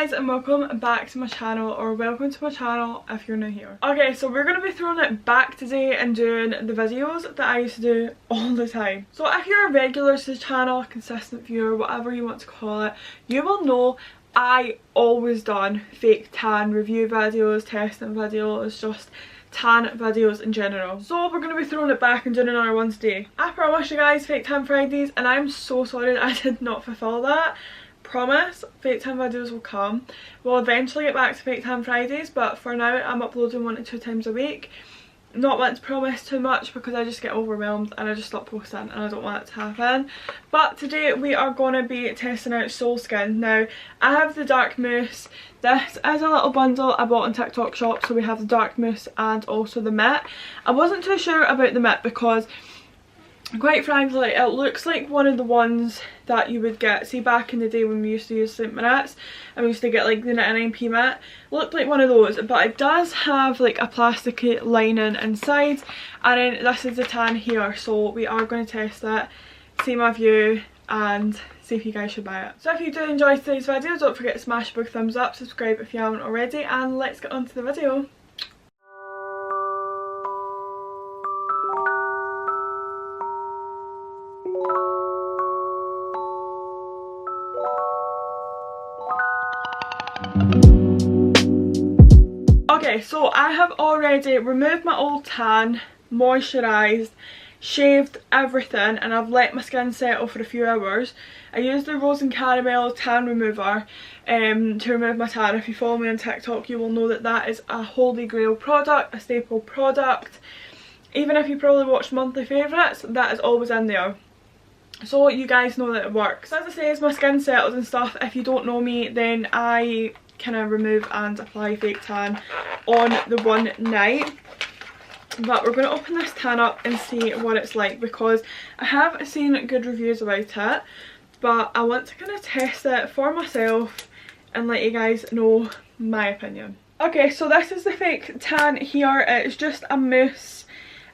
guys, and welcome back to my channel, or welcome to my channel if you're new here. Okay, so we're going to be throwing it back today and doing the videos that I used to do all the time. So if you're a regular to the channel, a consistent viewer, whatever you want to call it, you will know I always done fake tan review videos, testing videos, just tan videos in general. So we're going to be throwing it back and doing another one today. I promised you guys fake tan Fridays, and I'm so sorry that I did not fulfill that. Promise, fake tan videos will come. We'll eventually get back to fake tan Fridays, but for now I'm uploading 1 to 2 times a week. Not want to promise too much because I just get overwhelmed and I just stop posting, and I don't want it to happen. But today we are going to be testing out Soul Skin. Now I have the dark mousse. This is a little bundle I bought on TikTok shop, so we have the dark mousse and also the matte. I wasn't too sure about the matte because quite frankly it looks like one of the ones that you would get, see back in the day when we used to use Sinnett and we used to get like the 99p matte. Looked like one of those, but it does have like a plasticky lining inside, and then this is the tan here, so we are going to test it, see my view and see if you guys should buy it. So if you do enjoy today's video, don't forget to smash a big thumbs up, subscribe if you haven't already, and let's get on to the video. Okay, so I have already removed my old tan, moisturised, shaved everything, and I've let my skin settle for a few hours. I used the Rose and Caramel tan remover to remove my tan. If you follow me on TikTok, you will know that that is a holy grail product, a staple product. Even if you probably watch monthly favourites, that is always in there. So you guys know that it works. As I say, as my skin settles and stuff, if you don't know me, then I kind of remove and apply fake tan on the one night. But we're going to open this tan up and see what it's like, because I have seen good reviews about it, but I want to kind of test it for myself and let you guys know my opinion. Okay, so this is the fake tan here. It's just a mousse.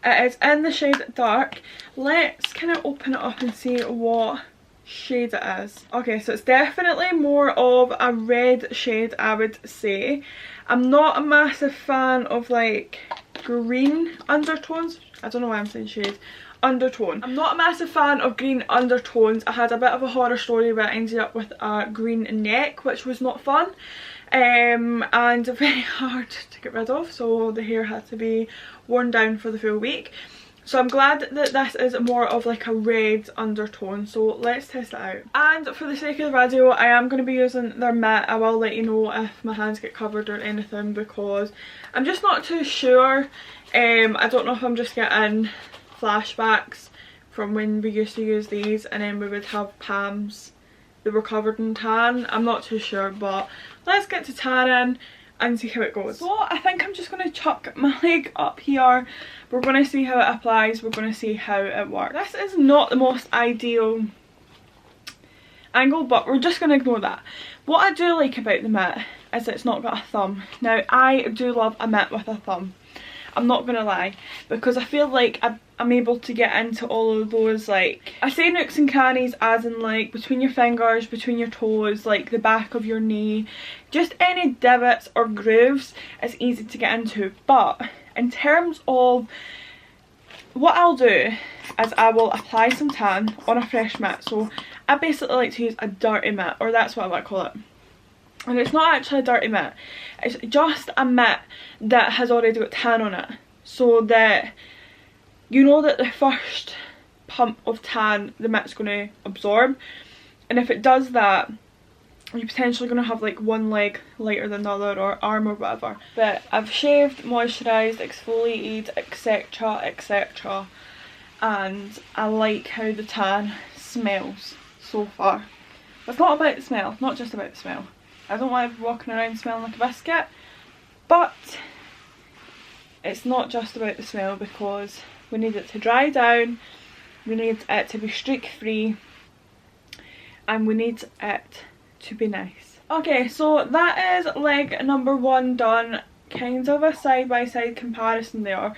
It is in the shade dark. Let's kind of open it up and see what shade it is. Okay, so it's definitely more of a red shade, I would say. I'm not a massive fan of like green undertones. I don't know why I'm saying shade. Undertone. I'm not a massive fan of green undertones. I had a bit of a horror story where I ended up with a green neck, which was not fun. And very hard to get rid of, so the hair had to be worn down for the full week. So I'm glad that this is more of like a red undertone, so let's test it out. And for the sake of the video, I am going to be using their matte. I will let you know if my hands get covered or anything, because I'm just not too sure. I don't know if I'm just getting flashbacks from when we used to use these and then we would have palms that were covered in tan. I'm not too sure, but let's get to tanning and see how it goes. So I think I'm just going to chuck my leg up here. We're going to see how it applies. We're going to see how it works. This is not the most ideal angle, but we're just going to ignore that. What I do like about the matte is that it's not got a thumb. Now I do love a matte with a thumb, I'm not gonna lie, because I feel like I'm able to get into all of those, like, I say nooks and crannies as in like between your fingers, between your toes, like the back of your knee, just any divots or grooves is easy to get into. But in terms of what I'll do is I will apply some tan on a fresh matte. So I basically like to use a dirty matte, or that's what I like to call it. And it's not actually a dirty matte, it's just a matte that has already got tan on it, so that you know that the first pump of tan the matte's going to absorb, and if it does that, you're potentially going to have like one leg lighter than the other, or arm or whatever. But I've shaved, moisturised, exfoliated, etc, etc, and I like how the tan smells so far. But it's not about the smell, not just about the smell. I don't want to be walking around smelling like a biscuit, but it's not just about the smell, because we need it to dry down, we need it to be streak free, and we need it to be nice. Okay, so that is leg number 1 done. Kind of a side by side comparison there.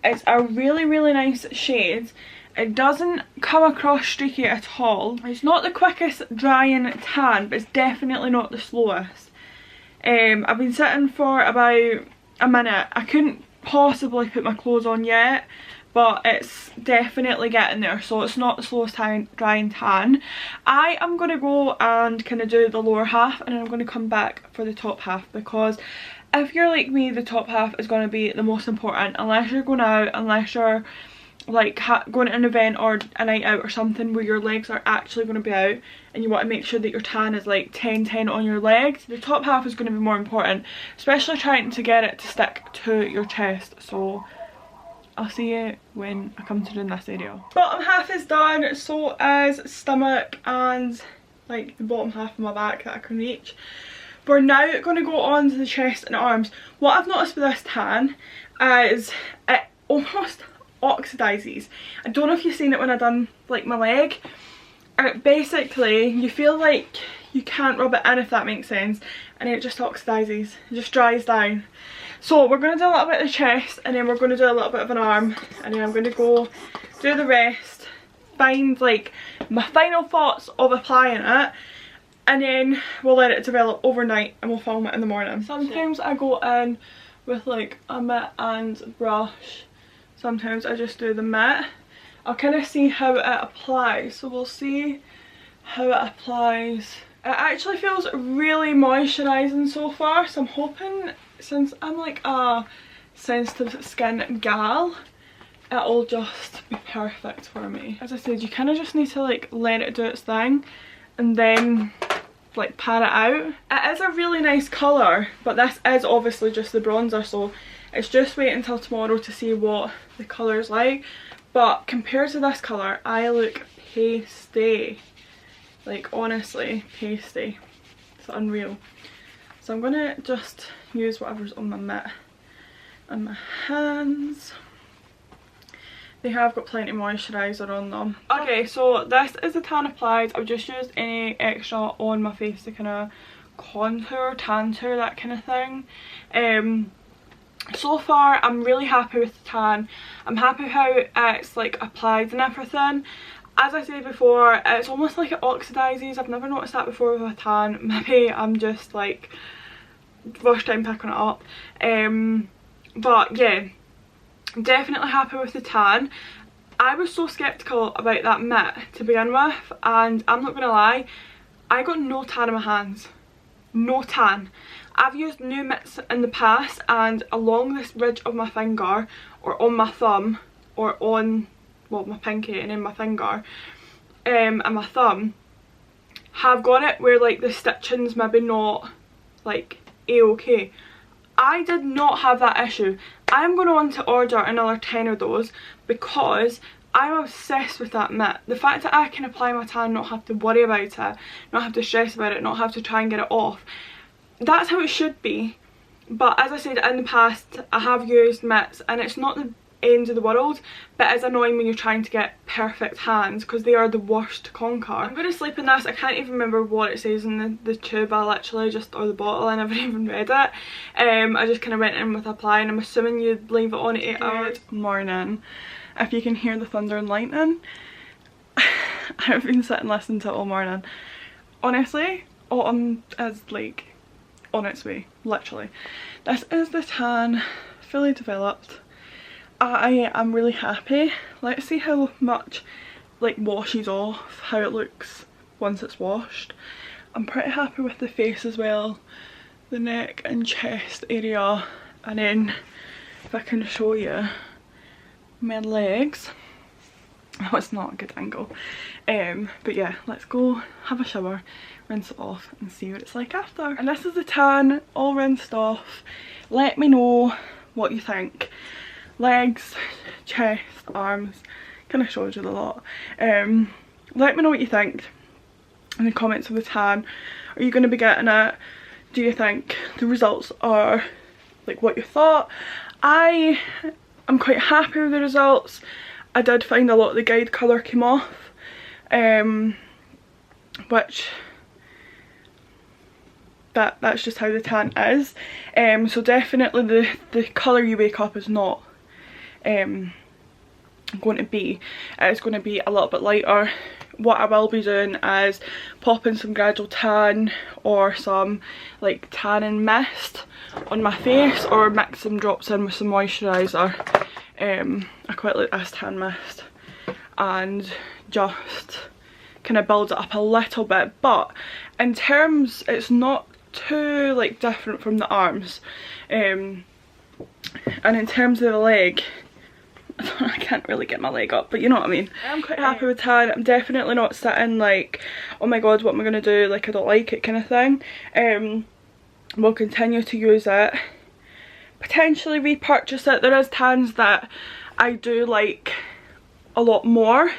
It's a really nice shade. It doesn't come across streaky at all. It's not the quickest drying tan, but it's definitely not the slowest. I've been sitting for about a minute. I couldn't possibly put my clothes on yet, but it's definitely getting there, so it's not the slowest drying tan. I am going to go and kind of do the lower half, and then I'm going to come back for the top half, because if you're like me, the top half is going to be the most important. Unless you're going out, unless you're like going to an event or a night out or something where your legs are actually going to be out and you want to make sure that your tan is like 10-10 on your legs, the top half is going to be more important, especially trying to get it to stick to your chest. So I'll see you when I come to doing this area. Bottom half is done, so is stomach and like the bottom half of my back that I can reach. We're now going to go on to the chest and arms. What I've noticed with this tan is it almost oxidizes. I don't know if you've seen it when I done like my leg. Basically you feel like you can't rub it in, if that makes sense, and it just oxidizes, it just dries down. So we're going to do a little bit of the chest, and then we're going to do a little bit of an arm, and then I'm going to go do the rest, find like my final thoughts of applying it, and then we'll let it develop overnight and we'll film it in the morning. Sometimes I go in with like a mitt and brush, sometimes I just do the mitt. I'll kind of see how it applies, so we'll see how it applies. It actually feels really moisturising so far, so I'm hoping, since I'm like a sensitive skin gal, it'll just be perfect for me. As I said, you kind of just need to like let it do its thing and then like pat it out. It is a really nice colour, but this is obviously just the bronzer, so it's just wait until tomorrow to see what the colour's like. But compared to this colour, I look pasty. Like honestly, pasty. It's unreal. So I'm gonna just use whatever's on my mitt and my hands. They have got plenty of moisturiser on them. Okay, so this is the tan applied. I've just used any extra on my face to kind of contour, tantour, that kind of thing. So far I'm really happy with the tan. I'm happy how it's like applied and everything. As I said before, it's almost like it oxidizes. I've never noticed that before with a tan. Maybe I'm just like first time picking it up. But yeah, definitely happy with the tan. I was so sceptical about that mitt to begin with, and I'm not gonna lie, I got no tan in my hands. No tan. I've used new mitts in the past, and along this ridge of my finger, or on my thumb, or on, well, my pinky and then my finger, and my thumb, have got it where like the stitching's maybe not like a-okay. I did not have that issue. I'm going to want to order another 10 of those because I'm obsessed with that mitt. The fact that I can apply my tan, not have to worry about it, not have to stress about it, not have to try and get it off. That's how it should be. But as I said in the past, I have used mitts and it's not the end of the world, but it's annoying when you're trying to get perfect hands because they are the worst to conquer. I'm going to sleep in this. I can't even remember what it says in the tube. I literally just, or the bottle, I never even read it. I just kind of went in with applying. I'm assuming you'd leave it on at 8 hours. Good morning. If you can hear the thunder and lightning, I've been sitting listening to it all morning. Honestly, autumn is like on its way, literally. This is the tan, fully developed. I am really happy. Let's see how much like washes off, how it looks once it's washed. I'm pretty happy with the face as well, the neck and chest area, and then if I can show you my legs. Oh, it's not a good angle. But yeah, let's go have a shower, rinse it off and see what it's like after. And this is the tan all rinsed off. Let me know what you think. Legs, chest, arms, kind of showed you a lot. Let me know what you think in the comments of the tan. Are you going to be getting it? Do you think the results are like what you thought? I'm quite happy with the results. I did find a lot of the guide colour came off, which that's just how the tan is. So definitely the colour you wake up is not going to be. It's going to be a little bit lighter what I will be doing is popping some gradual tan or some like tanning mist on my face, or mix some drops in with some moisturiser. I quite like this tan mist, and just kind of build it up a little bit. But in terms, it's not too like different from the arms, and in terms of the leg, I can't really get my leg up, but you know what I mean. I'm quite happy with tan. I'm definitely not sitting like, oh my god, what am I going to do, like I don't like it kind of thing. We'll continue to use it, potentially repurchase it. There is tans that I do like a lot more,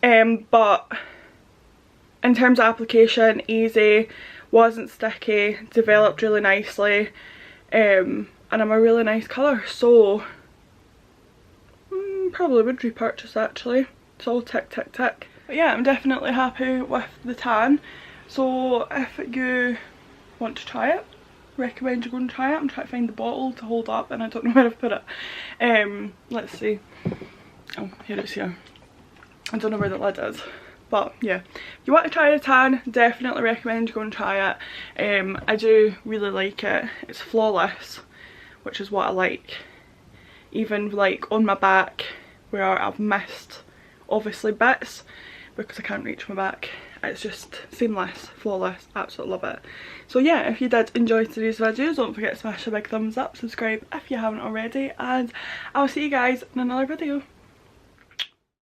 but in terms of application, easy, wasn't sticky, developed really nicely, and I'm a really nice colour, so probably would repurchase actually. It's all tick tick tick. But yeah, I'm definitely happy with the tan. So if you want to try it, recommend you go and try it. I'm trying to find the bottle to hold up and I don't know where I've put it. Let's see. Oh, here it's here. I don't know where the lid is. But yeah, if you want to try the tan, definitely recommend you go and try it. I do really like it. It's flawless, which is what I like. Even like on my back where I've missed obviously bits because I can't reach my back, it's just seamless, flawless, absolutely love it. So yeah, if you did enjoy today's video, don't forget to smash a big thumbs up, subscribe if you haven't already, and I'll see you guys in another video.